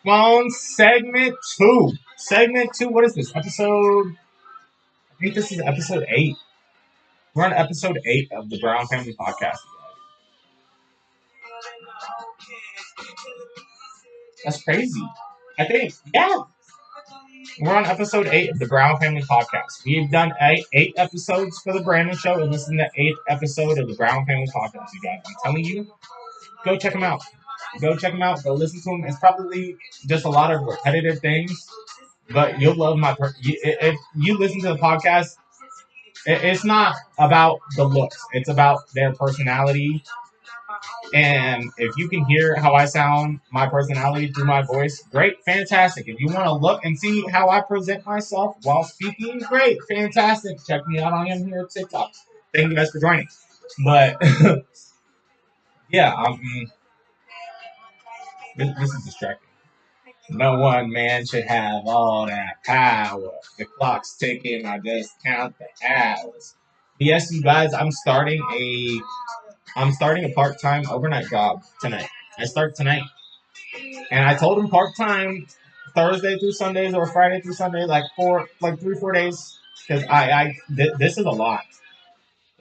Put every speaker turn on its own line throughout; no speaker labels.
Phone segment 2. Segment 2, what is this? I think this is episode 8. We're on episode 8 of the Brown Family Podcast. That's crazy. I think, yeah. We're on episode 8 of the Brown Family Podcast. We've done eight episodes for the Brandon Show, and this is the 8th episode of the Brown Family Podcast, you guys. I'm telling you, go check them out. Go check them out. Go listen to them. It's probably just a lot of repetitive things, but you'll love if you listen to the podcast, it's not about the looks. It's about their personality. And if you can hear how I sound, my personality through my voice, great, fantastic. If you want to look and see how I present myself while speaking, great, fantastic. Check me out on here at TikTok. Thank you guys for joining. But yeah, this is distracting. No one man should have all that power. The clock's ticking. I just count the hours. Yes, you guys, I'm starting a part-time overnight job tonight. I start tonight. And I told him part-time Thursday through Sundays or Friday through Sunday, like 3-4 days. Because this is a lot.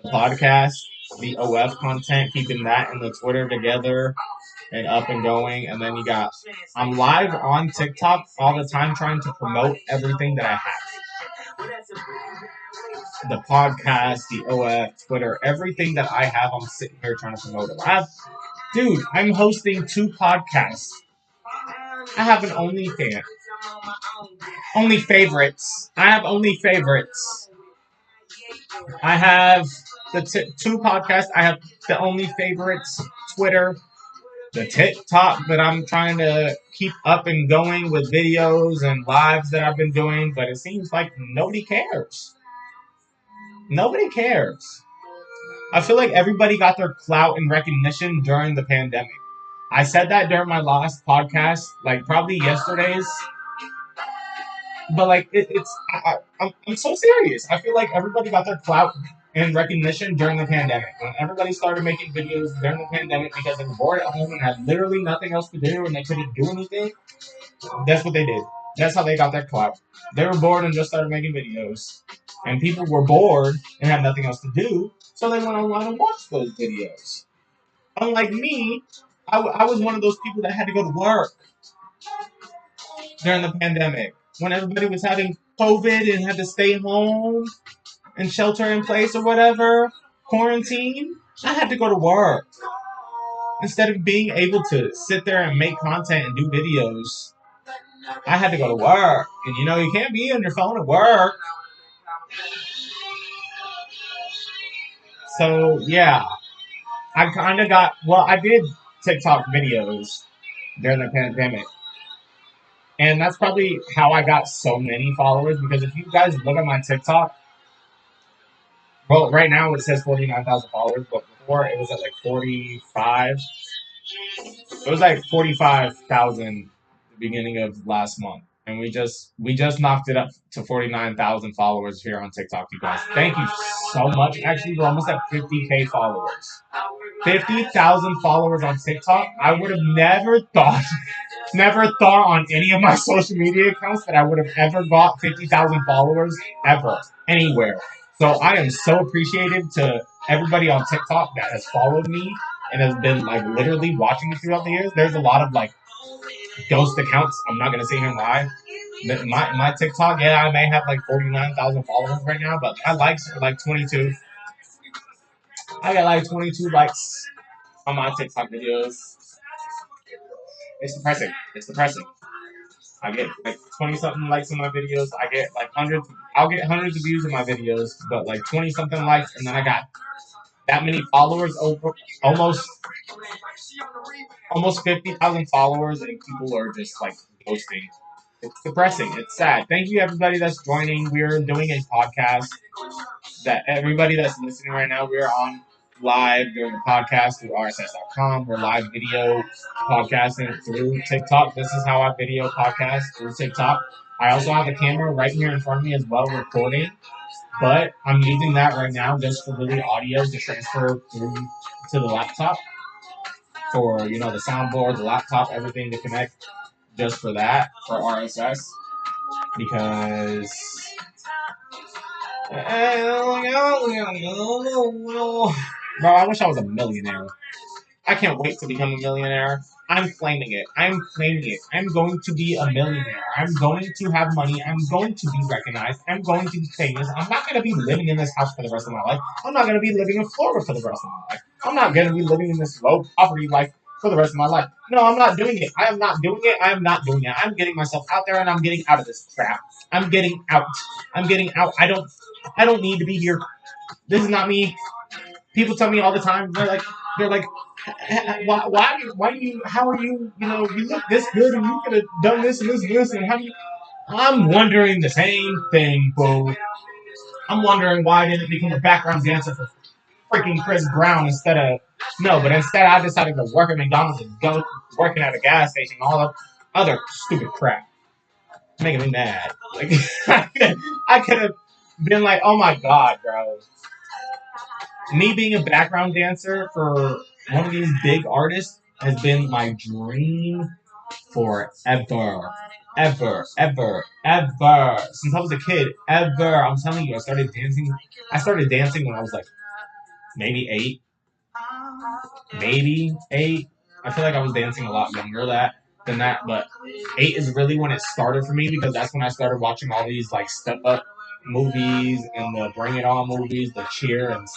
The podcast, the OF content, keeping that and the Twitter together and up and going. And then I'm live on TikTok all the time trying to promote everything that I have. The podcast, the OF, Twitter, everything that I have, I'm sitting here trying to promote it. I'm hosting 2 podcasts. I have an OnlyFans. Only favorites. I have only favorites. I have the 2 podcasts. I have the only favorites, Twitter, the TikTok that I'm trying to keep up and going with videos and lives that I've been doing, but it seems like nobody cares. Nobody cares. I feel like everybody got their clout and recognition during the pandemic. I said that during my last podcast, like probably yesterday's. But like I'm so serious. I feel like everybody got their clout and recognition during the pandemic. When everybody started making videos during the pandemic because they were bored at home and had literally nothing else to do and they couldn't do anything, that's what they did. That's how they got their clout. They were bored and just started making videos. And people were bored and had nothing else to do, so they went online and watched those videos. Unlike me, I was one of those people that had to go to work during the pandemic. When everybody was having COVID and had to stay home and shelter in place or whatever, quarantine, I had to go to work. Instead of being able to sit there and make content and do videos, I had to go to work. And you can't be on your phone at work. So, yeah. I did TikTok videos during the pandemic. And that's probably how I got so many followers, because if you guys look at my TikTok, well, right now it says 49,000 followers, but before it was at like 45. It was like 45,000 the beginning of last month. And we just knocked it up to 49,000 followers here on TikTok, you guys. Thank you so much. Actually, we're almost at 50K followers. 50,000 followers on TikTok. I would have never thought on any of my social media accounts that I would have ever got 50,000 followers ever, anywhere. So I am so appreciative to everybody on TikTok that has followed me and has been like literally watching me throughout the years. There's a lot of like ghost accounts. I'm not gonna sit here and lie. My TikTok, yeah, I may have like 49,000 followers right now, but my likes are like 22. I got like 22 likes on my TikTok videos. It's depressing. It's depressing. I get like 20 something likes on my videos. I get like hundreds. I'll get hundreds of views in my videos, but like 20 something likes, and then I got that many followers, over almost 50,000 followers, and people are just like ghosting. It's depressing. It's sad. Thank you everybody that's joining. We're doing a podcast. That everybody that's listening right now, we're on live during the podcast through rss.com. We're live video podcasting through TikTok. This is how I video podcast through TikTok. I also have a camera right here in front of me as well, recording. But I'm using that right now just for really audio to transfer through to the laptop. For the soundboard, the laptop, everything to connect. just for that, for RSS, because bro, I wish I was a millionaire. I can't wait to become a millionaire. I'm claiming it. I'm claiming it. I'm going to be a millionaire. I'm going to have money. I'm going to be recognized. I'm going to be famous. I'm not going to be living in this house for the rest of my life. I'm not going to be living in Florida for the rest of my life. I'm not going to be living in this low poverty life for the rest of my life. No, I'm not doing it. I am not doing it. I am not doing it. I'm getting myself out there and I'm getting out of this crap. I'm getting out. I'm getting out. I don't need to be here. This is not me. People tell me all the time, they're like, why do you, how are you, you look this good and you could have done this and this and this, and how do you, I'm wondering the same thing, boo. I'm wondering why I didn't become a background dancer for freaking Chris Brown instead I decided to work at McDonald's and go working at a gas station, all the other stupid crap. It's making me mad. Like, I could have been like, oh my god, bro. Me being a background dancer for one of these big artists has been my dream forever. Ever. Since I was a kid. Ever. I'm telling you, I started dancing when I was like maybe 8. Maybe 8. I feel like I was dancing a lot younger than that, but 8 is really when it started for me because that's when I started watching all these like Step Up movies and the Bring It On movies, the cheer and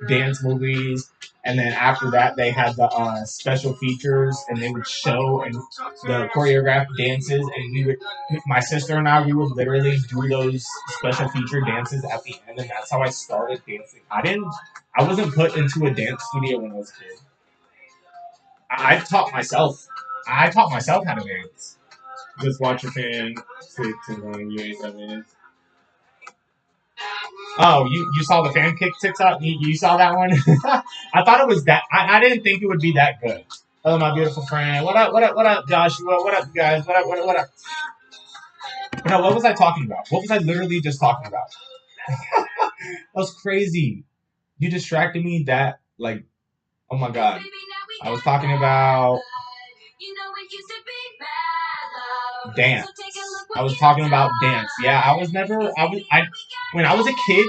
dance movies. And then after that, they had the special features, and they would show and the choreographed dances. And my sister and I, we would literally do those special feature dances at the end, and that's how I started dancing. I wasn't put into a dance studio when I was a kid. I taught myself. I taught myself how to dance. Just watch your fan. Oh, you saw the fan kick TikTok? You saw that one? I thought it was that. I didn't think it would be that good. Hello, my beautiful friend. What up, Joshua? What up, you guys? What up? No, what was I talking about? What was I literally just talking about? That was crazy. You distracted me that, like, oh my god. I was talking about dance. I was talking about dance. Yeah, when I was a kid,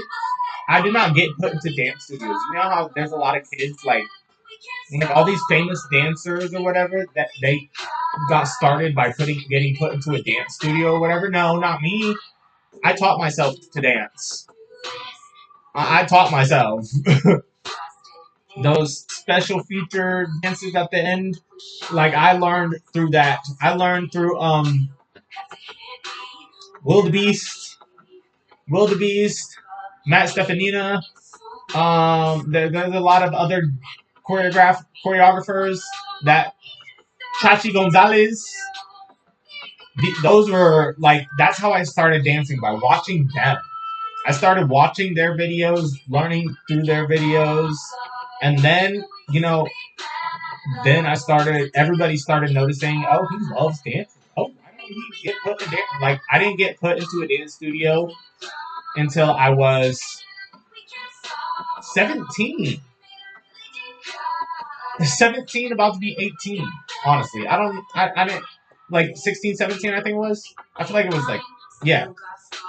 I did not get put into dance studios. You know how there's a lot of kids, like all these famous dancers or whatever, that they got started by getting put into a dance studio or whatever? No, not me. I taught myself to dance. I taught myself. Those special feature dances at the end, like I learned through that. I learned through Wildebeest, Matt Stefanina. There's a lot of other choreographers that Chachi Gonzalez. Those were like, that's how I started dancing, by watching them. I started watching their videos, learning through their videos, and then everybody started noticing, oh, he loves dancing. Oh, why don't he get put in dance? Like, I didn't get put into a dance studio until I was 17. 17, about to be 18. Honestly, I didn't, like 16, 17, I think it was. I feel like it was like, yeah,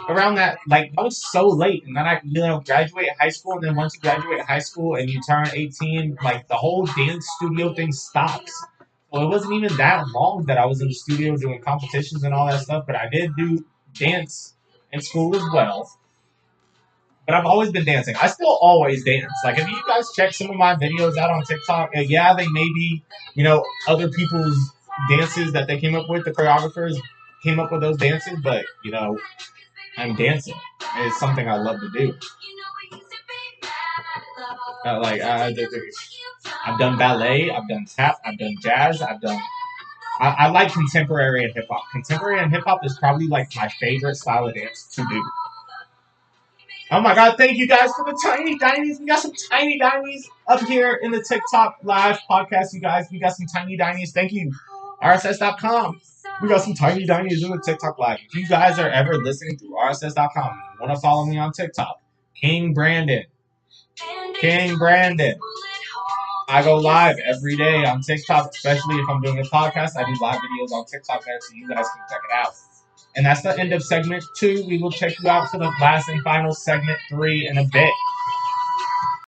around that. Like, I was so late, and then I graduate high school, and then once you graduate high school and you turn 18, like the whole dance studio thing stops. So it wasn't even that long that I was in the studio doing competitions and all that stuff, but I did do dance in school as well. But I've always been dancing. I still always dance. Like, if you guys check some of my videos out on TikTok, yeah, they may be, other people's dances that they came up with. The choreographers came up with those dances, but, I'm dancing. It's something I love to do. I've done ballet, I've done tap, I've done jazz, I like contemporary and hip hop. Contemporary and hip hop is probably like my favorite style of dance to do. Oh my god, thank you guys for the tiny dinies. We got some tiny dinies up here in the TikTok live podcast, you guys. We got some tiny dinies. Thank you. RSS.com. We got some tiny dinies in the TikTok live. If you guys are ever listening through RSS.com, want to follow me on TikTok, King Brandon. I go live every day on TikTok, especially if I'm doing a podcast. I do live videos on TikTok there so you guys can check it out. And that's the end of segment 2. We will check you out for the last and final segment 3 in a bit.